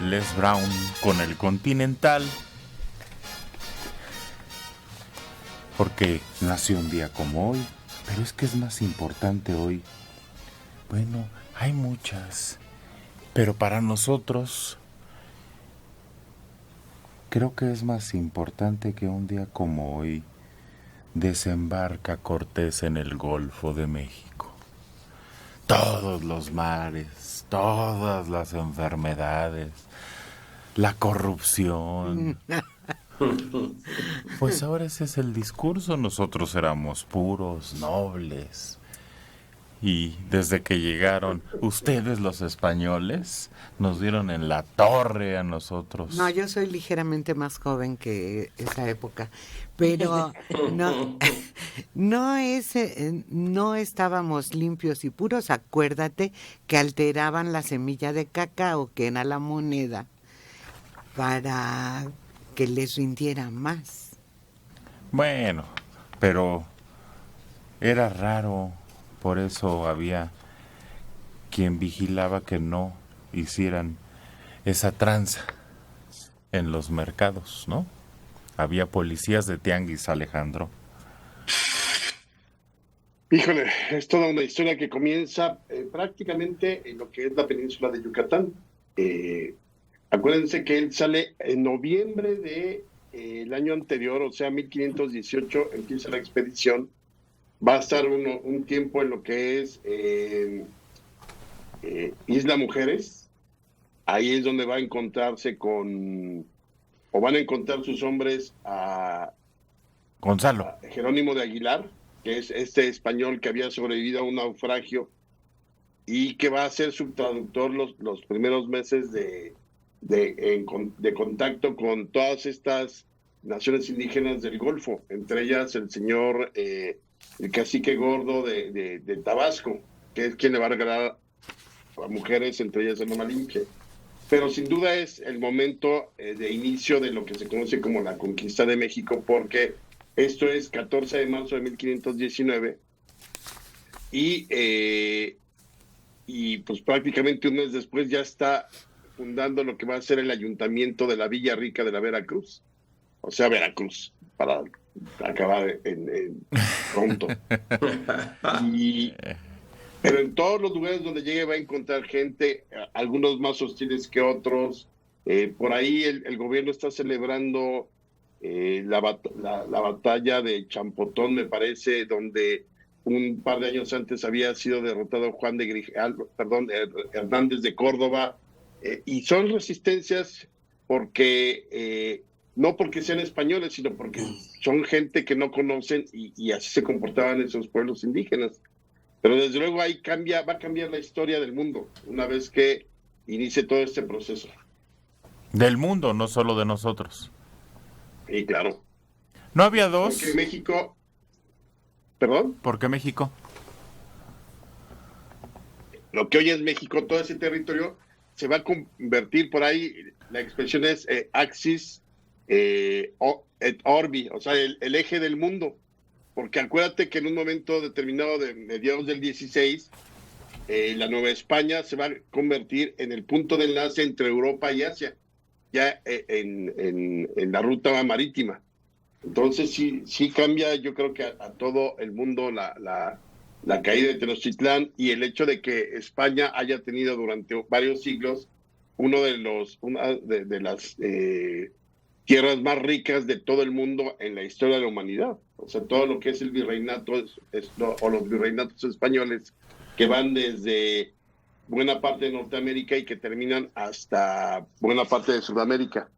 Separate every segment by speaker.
Speaker 1: Les Brown con el Continental, porque nació un día como hoy, pero es que es más importante hoy. Bueno, hay muchas, pero para nosotros creo que es más importante que un día como hoy desembarca Cortés en el Golfo de México. Todos los mares, todas las enfermedades, la corrupción. Pues ahora ese es el discurso, nosotros éramos puros, nobles. Y desde que llegaron ustedes los españoles, nos dieron en la torre a nosotros.
Speaker 2: No, yo soy ligeramente más joven que esa época, pero no, no estábamos limpios y puros. Acuérdate que alteraban la semilla de cacao, que era la moneda, para que les rindiera más.
Speaker 1: Bueno, pero era raro, por eso había quien vigilaba que no hicieran esa tranza en los mercados, ¿no? Había policías de tianguis, Alejandro.
Speaker 3: Híjole, es toda una historia que comienza prácticamente en lo que es la península de Yucatán. Acuérdense que él sale en noviembre de el año anterior, o sea, 1518, empieza la expedición. Va a estar un tiempo en lo que es Isla Mujeres. Ahí es donde va a encontrarse o van a encontrar sus hombres a
Speaker 1: Gonzalo.
Speaker 3: Jerónimo de Aguilar, que es este español que había sobrevivido a un naufragio y que va a ser su traductor los primeros meses de contacto con todas estas naciones indígenas del Golfo, entre ellas el señor, el cacique gordo de Tabasco, que es quien le va a regalar a mujeres, entre ellas el Malinche. Pero sin duda es el momento de inicio de lo que se conoce como la conquista de México, porque esto es 14 de marzo de 1519 y pues prácticamente un mes después ya está fundando lo que va a ser el ayuntamiento de la Villa Rica de la Veracruz, o sea, Veracruz, para acabar en pronto. Pero en todos los lugares donde llegue va a encontrar gente, algunos más hostiles que otros. Por ahí el gobierno está celebrando la batalla de Champotón, me parece, donde un par de años antes había sido derrotado Juan de Hernández de Córdoba, y son resistencias porque no porque sean españoles, sino porque son gente que no conocen y así se comportaban esos pueblos indígenas. Pero desde luego ahí va a cambiar la historia del mundo una vez que inicie todo este proceso.
Speaker 1: Del mundo, no solo de nosotros.
Speaker 3: Y claro.
Speaker 1: ¿No había dos?
Speaker 3: Porque México... ¿Perdón?
Speaker 1: ¿Por qué México?
Speaker 3: Lo que hoy es México, todo ese territorio, se va a convertir por ahí, la expresión es Axis et Orbi, o sea, el eje del mundo. Porque acuérdate que en un momento determinado de mediados del 16, la Nueva España se va a convertir en el punto de enlace entre Europa y Asia, ya en la ruta marítima. Entonces sí cambia, yo creo que a todo el mundo la caída de Tenochtitlán y el hecho de que España haya tenido durante varios siglos una de las tierras más ricas de todo el mundo en la historia de la humanidad. O sea, todo lo que es el virreinato o los virreinatos españoles que van desde buena parte de Norteamérica y que terminan hasta buena parte de Sudamérica.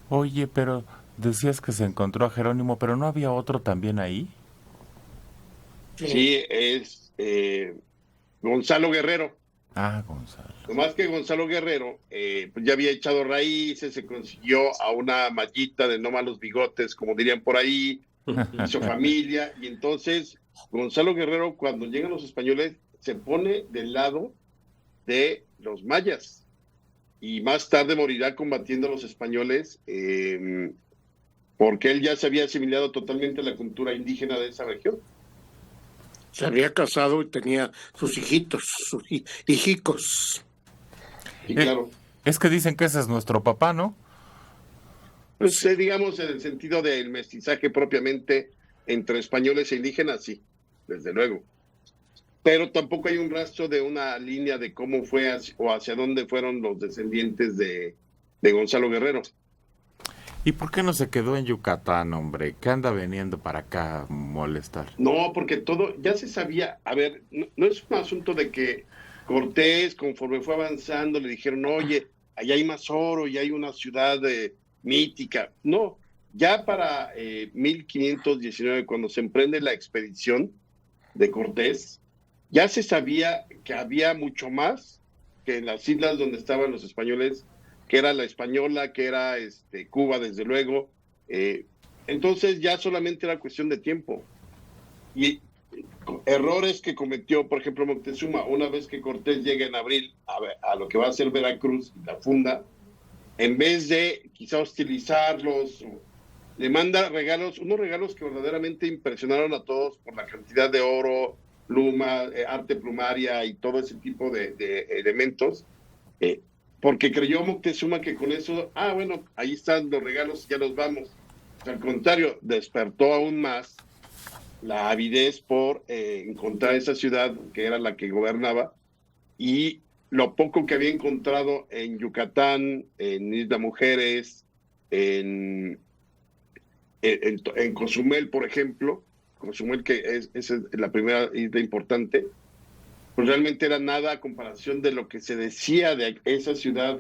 Speaker 1: Oye, pero decías que se encontró a Jerónimo, pero ¿no había otro también ahí?
Speaker 3: Sí, es Gonzalo Guerrero.
Speaker 1: Ah, Gonzalo.
Speaker 3: Nomás que Gonzalo Guerrero pues ya había echado raíces, se consiguió a una mallita de no malos bigotes, como dirían por ahí, hizo familia, y entonces Gonzalo Guerrero, cuando llegan los españoles, se pone del lado de los mayas, y más tarde morirá combatiendo a los españoles, porque él ya se había asimilado totalmente a la cultura indígena de esa región.
Speaker 4: Se había casado y tenía sus hijitos, sus hijicos.
Speaker 3: Y claro.
Speaker 1: Es que dicen que ese es nuestro papá, ¿no?
Speaker 3: Pues digamos en el sentido del mestizaje propiamente entre españoles e indígenas, sí, desde luego. Pero tampoco hay un rastro de una línea de cómo fue o hacia dónde fueron los descendientes de Gonzalo Guerrero.
Speaker 1: ¿Y por qué no se quedó en Yucatán, hombre? ¿Qué anda veniendo para acá a molestar?
Speaker 3: No, porque todo ya se sabía. A ver, no es un asunto de que Cortés, conforme fue avanzando, le dijeron, oye, allá hay más oro y hay una ciudad mítica. No, ya para 1519, cuando se emprende la expedición de Cortés, ya se sabía que había mucho más que en las islas donde estaban los españoles, que era la Española, que era Cuba, desde luego. Entonces ya solamente era cuestión de tiempo. Y errores que cometió, por ejemplo, Moctezuma, una vez que Cortés llega en abril a lo que va a ser Veracruz y la funda, en vez de quizá hostilizarlos, le manda regalos, unos regalos que verdaderamente impresionaron a todos por la cantidad de oro, pluma, arte plumaria y todo ese tipo de elementos, porque creyó Moctezuma que con eso, bueno, ahí están los regalos, ya nos vamos. Al contrario, despertó aún más la avidez por encontrar esa ciudad que era la que gobernaba, y lo poco que había encontrado en Yucatán, en Isla Mujeres, en Cozumel, por ejemplo, Cozumel, que es la primera isla importante, pues realmente era nada a comparación de lo que se decía de esa ciudad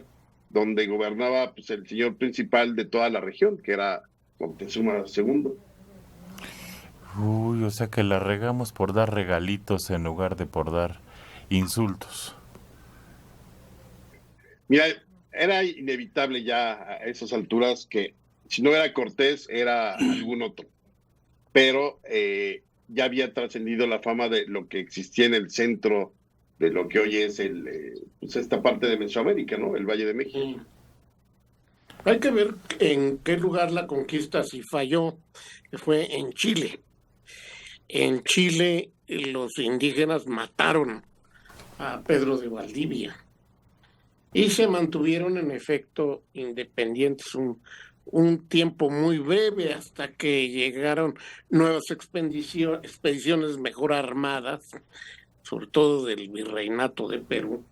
Speaker 3: donde gobernaba pues, el señor principal de toda la región, que era Moctezuma II.
Speaker 1: Uy, o sea que la regamos por dar regalitos en lugar de por dar insultos.
Speaker 3: Mira, era inevitable ya a esas alturas que si no era Cortés, era algún otro. Pero ya había trascendido la fama de lo que existía en el centro de lo que hoy es pues esta parte de Mesoamérica, ¿no? El Valle de México.
Speaker 4: Hay que ver en qué lugar la conquista si falló, que fue en Chile. En Chile los indígenas mataron a Pedro de Valdivia y se mantuvieron en efecto independientes un tiempo muy breve hasta que llegaron nuevas expediciones mejor armadas, sobre todo del virreinato de Perú,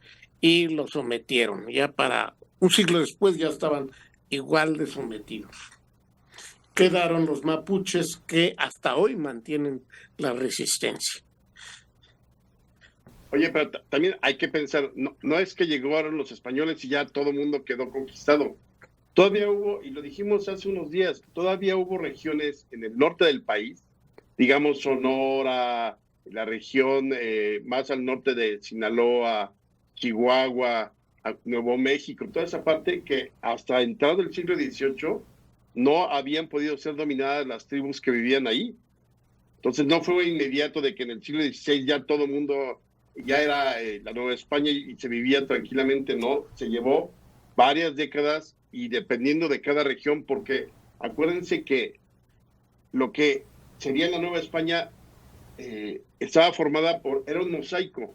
Speaker 4: y los sometieron. Ya para un siglo después ya estaban igual de sometidos. Quedaron los mapuches que hasta hoy mantienen la resistencia.
Speaker 3: Oye, pero también hay que pensar, no es que llegaron los españoles y ya todo el mundo quedó conquistado. Todavía hubo, y lo dijimos hace unos días, todavía hubo regiones en el norte del país, digamos Sonora, la región más al norte de Sinaloa, Chihuahua, Nuevo México, toda esa parte que hasta entrado el siglo XVIII no habían podido ser dominadas las tribus que vivían ahí. Entonces no fue inmediato de que en el siglo XVI ya todo el mundo ya era la Nueva España y se vivía tranquilamente, no, se llevó varias décadas y dependiendo de cada región, porque acuérdense que lo que sería la Nueva España estaba formada era un mosaico,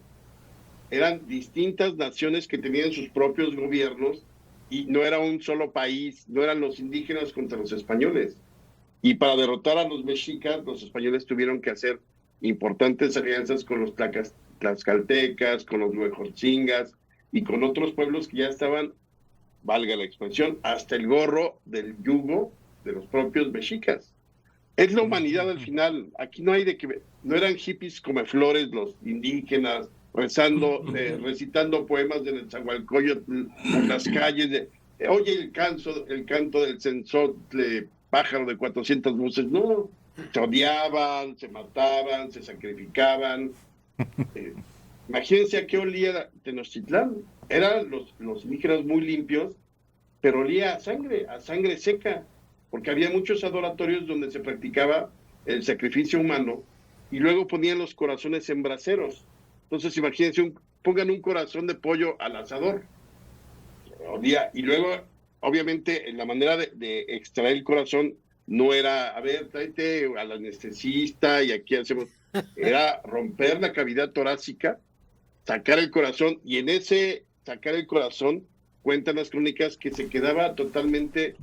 Speaker 3: eran distintas naciones que tenían sus propios gobiernos y no era un solo país, no eran los indígenas contra los españoles. Y para derrotar a los mexicas, los españoles tuvieron que hacer importantes alianzas con los tlaxcaltecas, con los huejotzingas y con otros pueblos que ya estaban, valga la expresión, hasta el gorro del yugo de los propios mexicas. Es la humanidad al final. Aquí no hay de que no eran hippies come flores los indígenas recitando poemas de Nezahualcóyotl en las calles. Oye el canto del censotle, pájaro de 400 voces. No, se odiaban, se mataban, se sacrificaban. Imagínense a qué olía Tenochtitlán. Eran los indígenas muy limpios, pero olía a sangre seca, porque había muchos adoratorios donde se practicaba el sacrificio humano y luego ponían los corazones en braseros. Entonces imagínense, pongan un corazón de pollo al asador. Y luego, obviamente, la manera de extraer el corazón no era, a ver, tráete al anestesista y aquí hacemos... Era romper la cavidad torácica, sacar el corazón, y en ese sacar el corazón cuentan las crónicas que se quedaba totalmente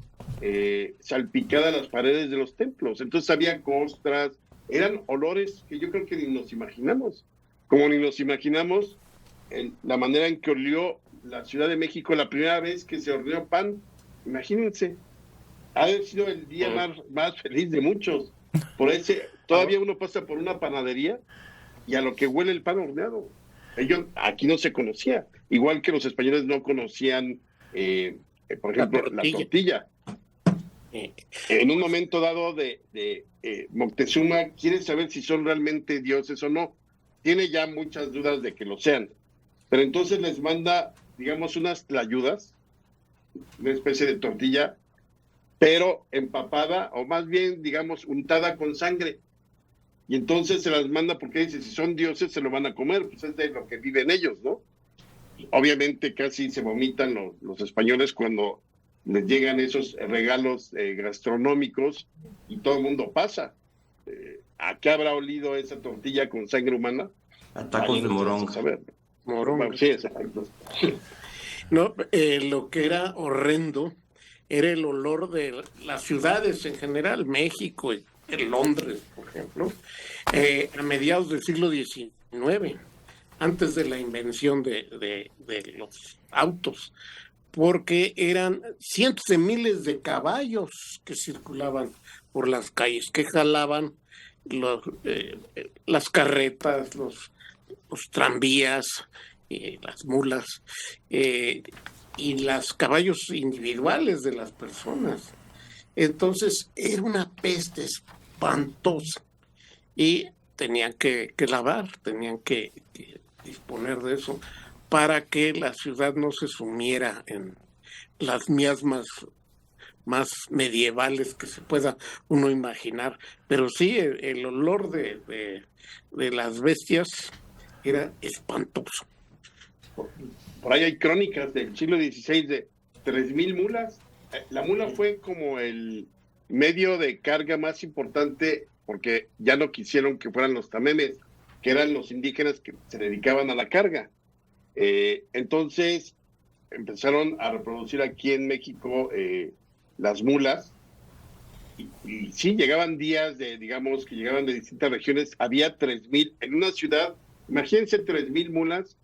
Speaker 3: salpicada las paredes de los templos. Entonces había costras, eran olores que yo creo que ni nos imaginamos, como ni nos imaginamos la manera en que olió la Ciudad de México la primera vez que se horneó pan. Imagínense, ha de haber sido el día más feliz de muchos. Por ese, todavía uno pasa por una panadería y a lo que huele el pan horneado. Aquí no se conocía, igual que los españoles no conocían, por ejemplo, la tortilla. En un momento dado de Moctezuma quiere saber si son realmente dioses o no. Tiene ya muchas dudas de que lo sean, pero entonces les manda, digamos, unas tlayudas, una especie de tortilla, pero empapada, o más bien, digamos, untada con sangre. Y entonces se las manda porque dice, si son dioses se lo van a comer, pues es de lo que viven ellos, ¿no? Obviamente casi se vomitan los españoles cuando les llegan esos regalos gastronómicos y todo el mundo pasa. ¿A qué habrá olido esa tortilla con sangre humana?
Speaker 5: A tacos de moronga.
Speaker 3: Moronga. Sí, exacto.
Speaker 4: No, lo que era horrendo era el olor de las ciudades en general, México, en Londres, por ejemplo, a mediados del siglo XIX, antes de la invención de los autos, porque eran cientos de miles de caballos que circulaban por las calles, que jalaban las carretas, los tranvías, las mulas, y los caballos individuales de las personas. Entonces era una peste espantosa y tenían que lavar, tenían que disponer de eso para que la ciudad no se sumiera en las miasmas más medievales que se pueda uno imaginar. Pero sí, el olor de las bestias era espantoso.
Speaker 3: Por ahí hay crónicas del siglo XVI de 3,000 mulas. La mula fue como el medio de carga más importante porque ya no quisieron que fueran los tamemes, que eran los indígenas que se dedicaban a la carga. Entonces empezaron a reproducir aquí en México las mulas y sí, llegaban días digamos, que llegaban de distintas regiones. Había 3,000 en una ciudad. Imagínense 3,000 mulas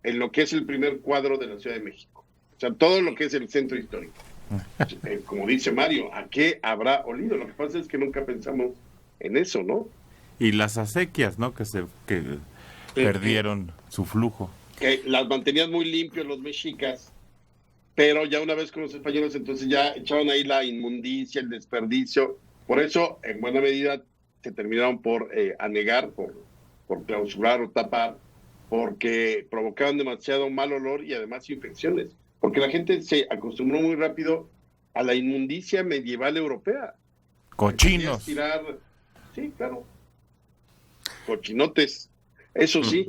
Speaker 3: en lo que es el primer cuadro de la Ciudad de México. O sea, todo lo que es el centro histórico. Como dice Mario, ¿a qué habrá olido? Lo que pasa es que nunca pensamos en eso, ¿no?
Speaker 1: Y las acequias, ¿no? Que perdieron su flujo.
Speaker 3: Que las mantenían muy limpios los mexicas, pero ya una vez con los españoles, entonces ya echaron ahí la inmundicia, el desperdicio. Por eso, en buena medida, se terminaron por anegar, por clausurar o tapar, porque provocaban demasiado mal olor y además infecciones. Porque la gente se acostumbró muy rápido a la inmundicia medieval europea.
Speaker 1: Cochinos.
Speaker 3: Sí, claro. Cochinotes. Eso sí.